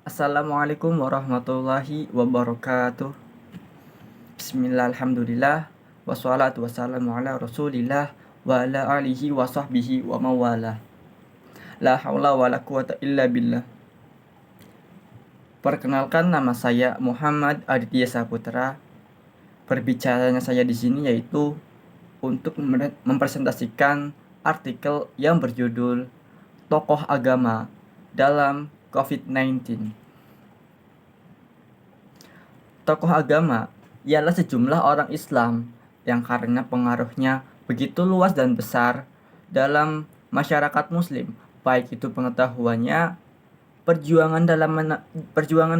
Assalamualaikum warahmatullahi wabarakatuh. Bismillah, alhamdulillah, wassalatu wassalamu ala rasulillah wa ala alihi wa sahbihi wa mawalah. La haula wa la quwata illa billah. Perkenalkan, nama saya Muhammad Aditya Saputra. Berbicaranya saya di sini yaitu untuk mempresentasikan artikel yang berjudul Tokoh Agama dalam COVID-19. Tokoh agama ialah sejumlah orang Islam yang karena pengaruhnya begitu luas dan besar dalam masyarakat Muslim, baik itu pengetahuannya, perjuangan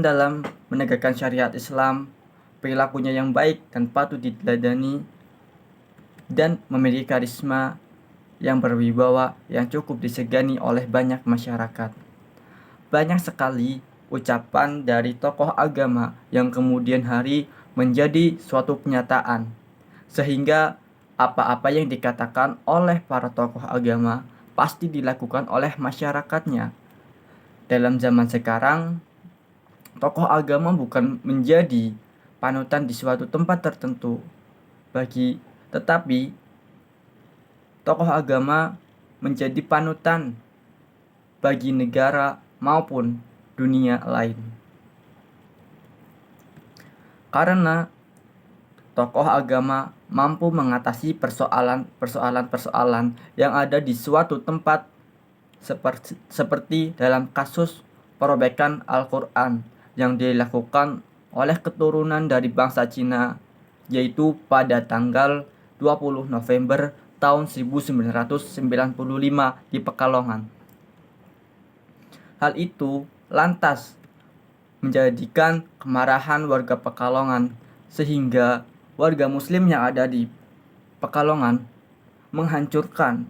dalam menegakkan syariat Islam, perilakunya yang baik dan patut diteladani, dan memiliki karisma yang berwibawa yang cukup disegani oleh banyak masyarakat. Banyak sekali ucapan dari tokoh agama yang kemudian hari menjadi suatu kenyataan, sehingga apa-apa yang dikatakan oleh para tokoh agama pasti dilakukan oleh masyarakatnya. Dalam zaman sekarang, tokoh agama bukan menjadi panutan di suatu tempat tertentu, tetapi tokoh agama menjadi panutan bagi negara maupun dunia lain. Karena tokoh agama mampu mengatasi persoalan-persoalan yang ada di suatu tempat, seperti dalam kasus perobekan Al-Quran yang dilakukan oleh keturunan dari bangsa Cina, yaitu pada tanggal 20 November tahun 1995 di Pekalongan. Hal itu lantas menjadikan kemarahan warga Pekalongan, sehingga warga Muslim yang ada di Pekalongan menghancurkan,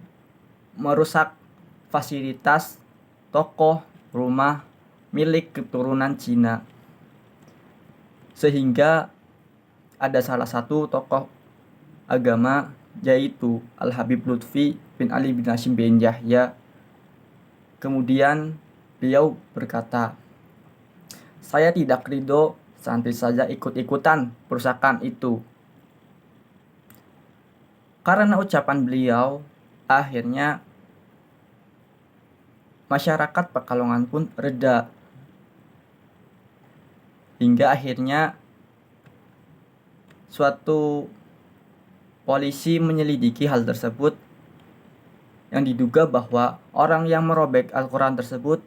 merusak fasilitas toko rumah milik keturunan Cina, sehingga ada salah satu tokoh agama yaitu Al-Habib Lutfi bin Ali bin Hashim bin Yahya. Kemudian beliau berkata, "Saya tidak ridho, santai saja ikut-ikutan perusakan itu." Karena ucapan beliau, akhirnya masyarakat Pekalongan pun reda, hingga akhirnya suatu polisi menyelidiki hal tersebut, yang diduga bahwa orang yang merobek Al-Quran tersebut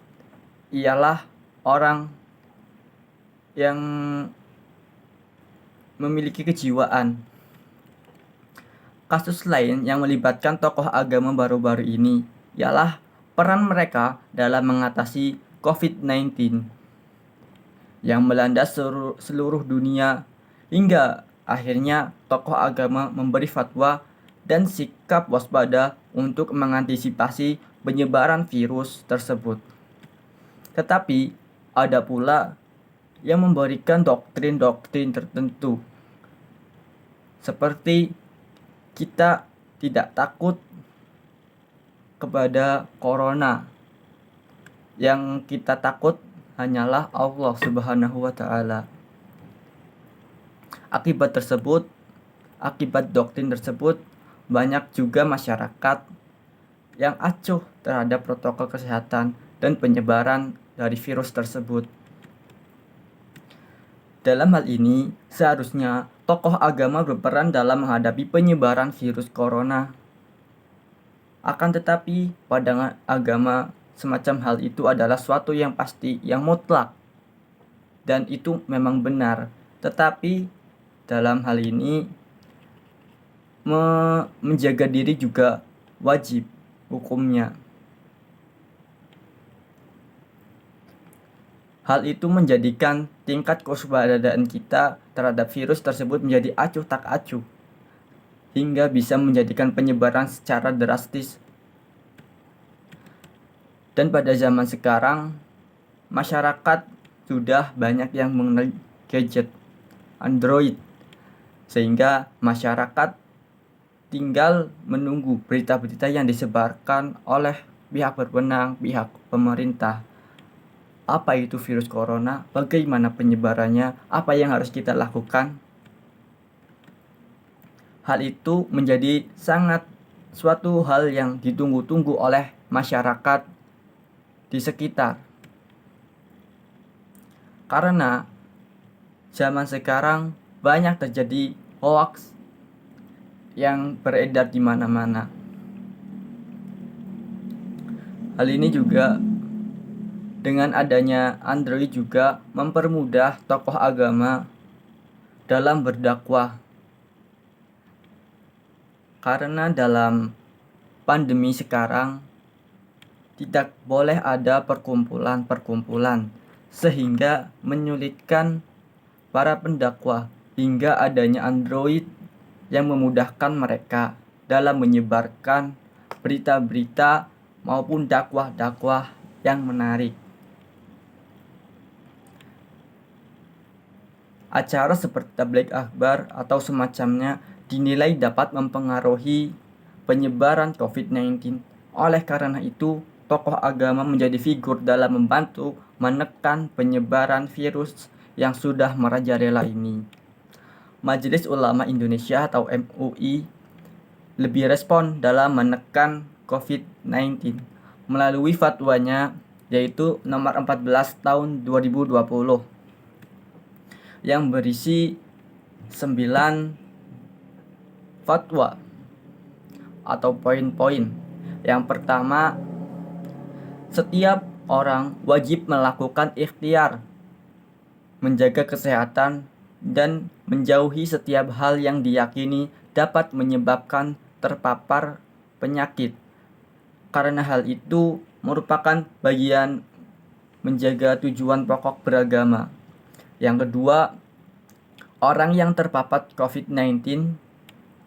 ialah orang yang memiliki kejiwaan. Kasus lain yang melibatkan tokoh agama baru-baru ini ialah peran mereka dalam mengatasi COVID-19 yang melanda seluruh dunia, hingga akhirnya tokoh agama memberi fatwa dan sikap waspada untuk mengantisipasi penyebaran virus tersebut. Tetapi ada pula yang memberikan doktrin-doktrin tertentu, seperti kita tidak takut kepada corona, yang kita takut hanyalah Allah Subhanahu wa Ta'ala. Akibat doktrin tersebut, banyak juga masyarakat yang acuh terhadap protokol kesehatan dan penyebaran dari virus tersebut. Dalam hal ini, seharusnya tokoh agama berperan dalam menghadapi penyebaran virus corona. Akan tetapi, pandangan agama semacam hal itu adalah suatu yang pasti, yang mutlak, dan itu memang benar. Tetapi dalam hal ini, menjaga diri juga wajib hukumnya. Hal itu menjadikan tingkat kewaspadaan kita terhadap virus tersebut menjadi acuh tak acuh, hingga bisa menjadikan penyebaran secara drastis. Dan pada zaman sekarang, masyarakat sudah banyak yang mengenal gadget Android, sehingga masyarakat tinggal menunggu berita-berita yang disebarkan oleh pihak berwenang, pihak pemerintah. apa itu virus corona, bagaimana penyebarannya, apa yang harus kita lakukan. Hal itu menjadi sangat suatu hal yang ditunggu-tunggu oleh masyarakat di sekitar. Karena zaman sekarang banyak terjadi hoax yang beredar di mana-mana. Hal ini juga dengan adanya Android juga mempermudah tokoh agama dalam berdakwah. Karena dalam pandemi sekarang tidak boleh ada perkumpulan-perkumpulan sehingga menyulitkan para pendakwah, hingga adanya Android yang memudahkan mereka dalam menyebarkan berita-berita maupun dakwah-dakwah yang menarik. Acara seperti tabligh akbar atau semacamnya dinilai dapat mempengaruhi penyebaran COVID-19. Oleh karena itu, tokoh agama menjadi figur dalam membantu menekan penyebaran virus yang sudah merajalela ini. Majelis Ulama Indonesia atau MUI lebih respon dalam menekan COVID-19 melalui fatwanya, yaitu nomor 14 tahun 2020 yang berisi 9 fatwa atau poin-poin. Yang pertama, setiap orang wajib melakukan ikhtiar menjaga kesehatan dan menjauhi setiap hal yang diyakini dapat menyebabkan terpapar penyakit, karena hal itu merupakan bagian menjaga tujuan pokok beragama. Yang kedua, orang yang terpapar COVID-19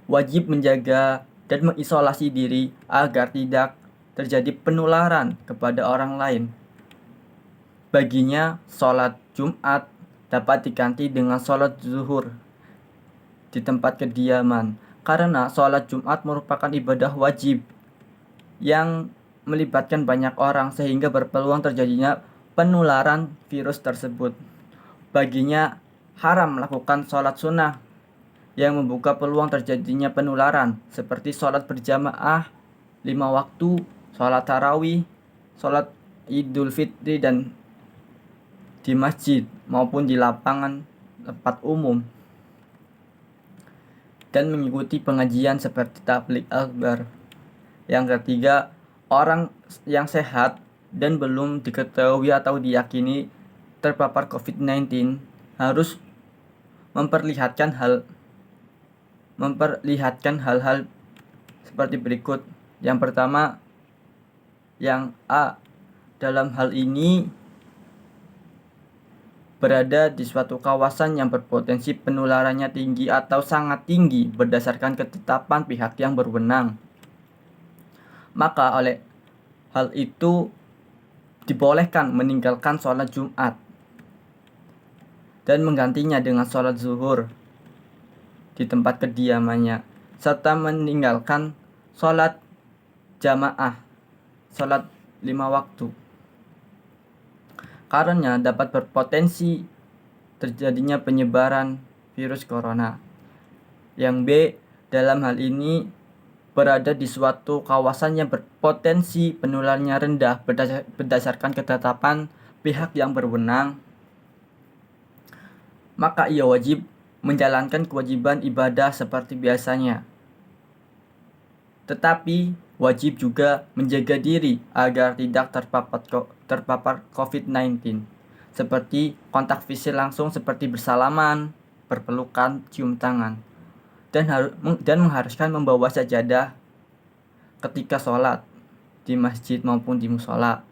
wajib menjaga dan mengisolasi diri agar tidak terjadi penularan kepada orang lain. Baginya, sholat Jumat dapat diganti dengan sholat zuhur di tempat kediaman, karena sholat Jumat merupakan ibadah wajib yang melibatkan banyak orang sehingga berpeluang terjadinya penularan virus tersebut. Baginya haram melakukan sholat sunnah yang membuka peluang terjadinya penularan seperti sholat berjamaah 5 waktu, sholat tarawih, sholat idul fitri dan di masjid maupun di lapangan tempat umum, dan mengikuti pengajian seperti tabligh akbar. Yang ketiga, orang yang sehat dan belum diketahui atau diyakini terpapar COVID-19 harus memperlihatkan hal-hal seperti berikut. Yang pertama, yang A, dalam hal ini berada di suatu kawasan yang berpotensi penularannya tinggi atau sangat tinggi berdasarkan ketetapan pihak yang berwenang. Maka oleh hal itu dibolehkan meninggalkan sholat Jumat dan menggantinya dengan sholat zuhur di tempat kediamannya, serta meninggalkan sholat jamaah, sholat 5 waktu, karena dapat berpotensi terjadinya penyebaran virus corona. Yang B, dalam hal ini berada di suatu kawasan yang berpotensi penularannya rendah berdasarkan ketetapan pihak yang berwenang, maka ia wajib menjalankan kewajiban ibadah seperti biasanya. Tetapi wajib juga menjaga diri agar tidak terpapar COVID-19, seperti kontak fisik langsung seperti bersalaman, berpelukan, cium tangan, dan mengharuskan membawa sajadah ketika sholat di masjid maupun di musola,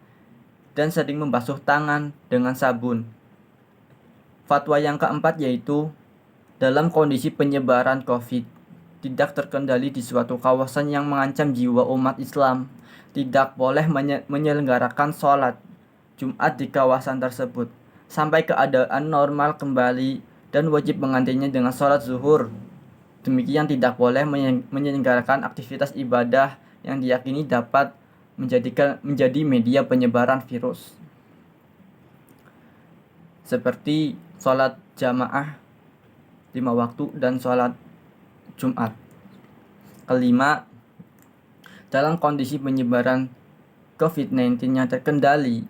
dan sering membasuh tangan dengan sabun. Fatwa yang keempat yaitu dalam kondisi penyebaran COVID tidak terkendali di suatu kawasan yang mengancam jiwa umat Islam, tidak boleh menyelenggarakan sholat Jumat di kawasan tersebut sampai keadaan normal kembali, dan wajib menggantinya dengan sholat zuhur. Demikian tidak boleh menyelenggarakan aktivitas ibadah yang diyakini dapat menjadi media penyebaran virus. seperti sholat jamaah 5 waktu dan sholat Jumat. Kelima, dalam kondisi penyebaran COVID-19 yang terkendali,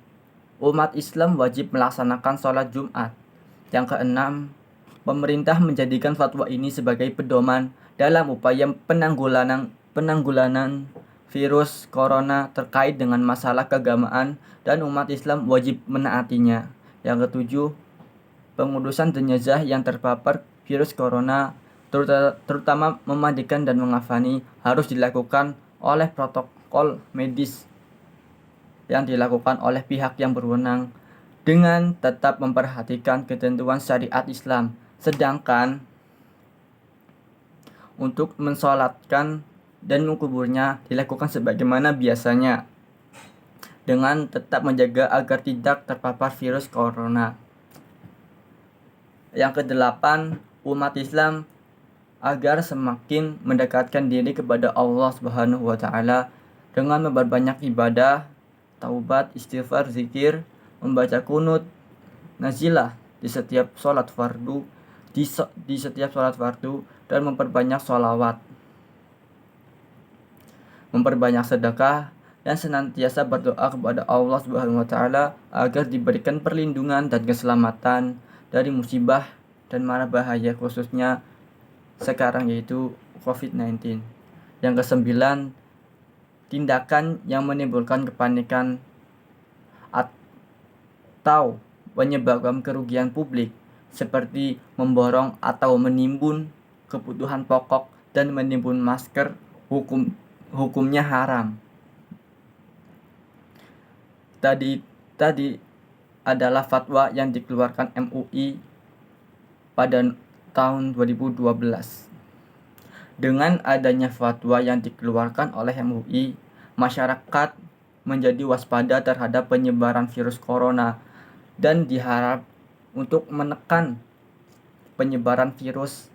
umat Islam wajib melaksanakan sholat Jumat. Yang keenam, pemerintah menjadikan fatwa ini sebagai pedoman dalam upaya penanggulangan virus corona terkait dengan masalah keagamaan dan umat Islam wajib menaatinya. Yang ketujuh, pengurusan jenazah yang terpapar virus corona, terutama memandikan dan mengafani, harus dilakukan oleh protokol medis yang dilakukan oleh pihak yang berwenang dengan tetap memperhatikan ketentuan syariat Islam. Sedangkan untuk mensolatkan dan menguburnya dilakukan sebagaimana biasanya dengan tetap menjaga agar tidak terpapar virus corona. Yang kedelapan, umat Islam agar semakin mendekatkan diri kepada Allah Subhanahu wa taala dengan memperbanyak ibadah, taubat, istighfar, zikir, membaca kunut, nazilah di setiap sholat fardu, dan memperbanyak sholawat, memperbanyak sedekah, dan senantiasa berdoa kepada Allah Subhanahu wa taala agar diberikan perlindungan dan keselamatan dari musibah dan mara bahaya, khususnya sekarang yaitu COVID-19. Yang kesembilan, tindakan yang menimbulkan kepanikan atau menyebabkan kerugian publik seperti memborong atau menimbun kebutuhan pokok dan menimbun masker hukumnya haram. Tadi adalah fatwa yang dikeluarkan MUI pada tahun 2012. Dengan adanya fatwa yang dikeluarkan oleh MUI, masyarakat menjadi waspada terhadap penyebaran virus corona dan diharap untuk menekan penyebaran virus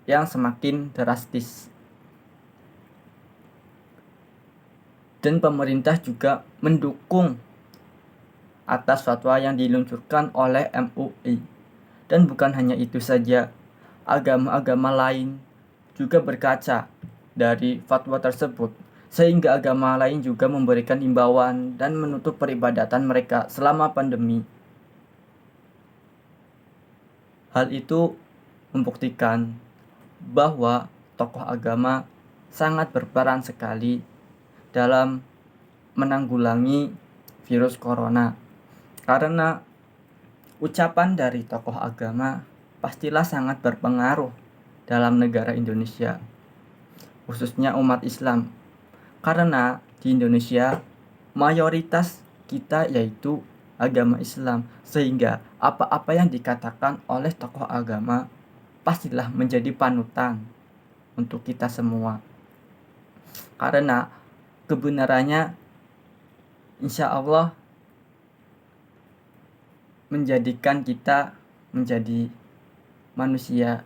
yang semakin drastis. Dan pemerintah juga mendukung atas fatwa yang diluncurkan oleh MUI. Dan bukan hanya itu saja, agama-agama lain juga berkaca dari fatwa tersebut, sehingga agama lain juga memberikan himbauan dan menutup peribadatan mereka selama pandemi. Hal itu membuktikan bahwa tokoh agama sangat berperan sekali dalam menanggulangi virus corona. Karena ucapan dari tokoh agama pastilah sangat berpengaruh dalam negara Indonesia, khususnya umat Islam. Karena di Indonesia mayoritas kita yaitu agama Islam, sehingga apa-apa yang dikatakan oleh tokoh agama pastilah menjadi panutan untuk kita semua. Karena kebenarannya insya Allah menjadikan kita menjadi manusia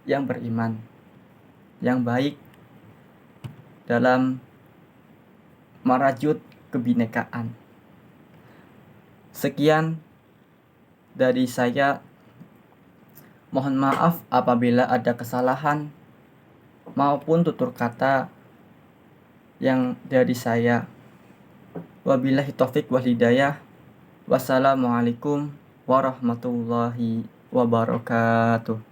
yang beriman, yang baik dalam merajut kebinekaan. Sekian dari saya. Mohon maaf apabila ada kesalahan maupun tutur kata yang dari saya. Wabillahi taufik wal hidayah. Wassalamualaikum warahmatullahi wabarakatuh.